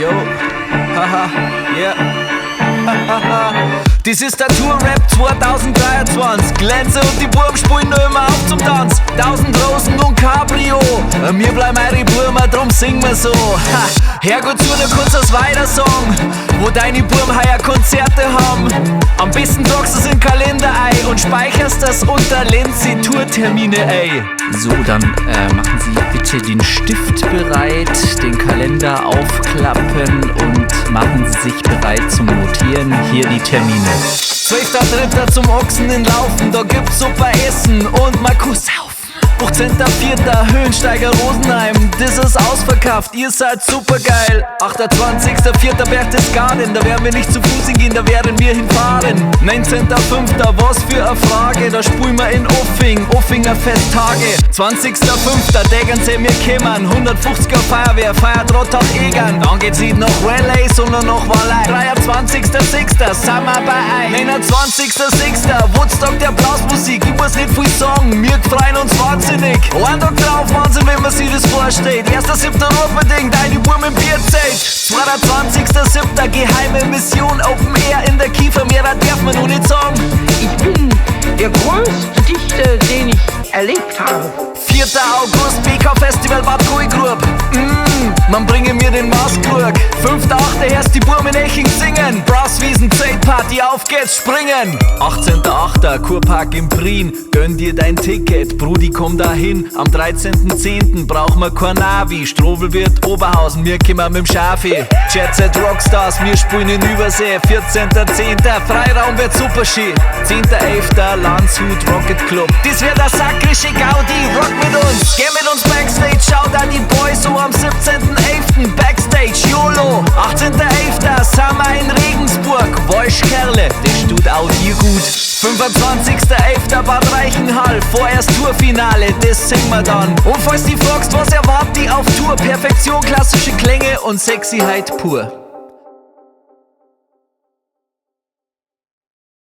Yo, haha, yeah. Das ist der Tour-Rap 2023. Glänze und die Buben spielen noch immer auf zum Tanz. 1000 Rosen und Cabrio. Wir bleiben eure Burma, drum singen wir so. Herrgott, zu ne kurzes Weitersong, wo deine Burm heuer Konzerte haben. Am besten tragst du's in den Kalender ein und speicherst das unter Lenzi Tourtermine ein. So, dann machen Sie bitte den Stift bereit, den Kalender aufklappen und machen Sie sich bereit zum Notieren. Hier die Termine. 12.3. zum Ochsen in Laufen, da gibt's super Essen und Markus saufen. 15.4. Höhensteiger Rosenheim, das ist ausverkauft, ihr seid supergeil. 28.4. Berchtesgaden, da werden wir nicht zu Fuß hingehen, da werden wir hinfahren. 19.5. was für eine Frage, da spielen wir in Uffing, Uffinger Festtage. 20.5. Degernsee wir kämmern, 150er Feuerwehr, feiert Rottach-Egern. Dann geht's nicht nach Raleigh, sondern nach Wallei. 23.6. sind wir bei euch. 29.6. Woodstock der Blasmusik, ich muss nicht viel sagen, wir freuen uns wahnsinnig. Ein Tag drauf, Wahnsinn, wenn man sich das vorstellt. 1.7. Ruhrbeding, deine Wurm im Bierzelt. 22.7. geheime Mission, Open Air in der Kiefermeer, das darf man noch nicht sagen. Ich bin der größte Dichter, den ich erlebt habe. 4. August, BK-Festival Bad Koigrub. Man bringe mir den Maßkrug. 5.8. erst die Burm in Eching singen. Brasswiesen, Zeltparty, auf geht's, springen. 18.8. Kurpark im Prien. Gönn dir dein Ticket, Brudi, komm dahin. Am 13.10. brauchen wir kein Navi. Strobel wird Oberhausen, wir kommen mit dem Schafi. Jet Set Rockstars, wir spielen in Übersee. 14.10. Freiraum wird super schön. 10.11. Landshut Rocket Club. Das wird der sakrische Gaudi, rock mit uns. Geh mit uns Backstage, schau da die Boys so am 17.11. Backstage, YOLO. 18.11. sind wir in Regensburg. Wollschkerle, das tut auch dir gut. 25.11. Bad Reichenhall, vorerst Tourfinale, das singen wir dann. Und falls du fragst, was erwartet die auf Tour? Perfektion, klassische Klänge und Sexyheit pur.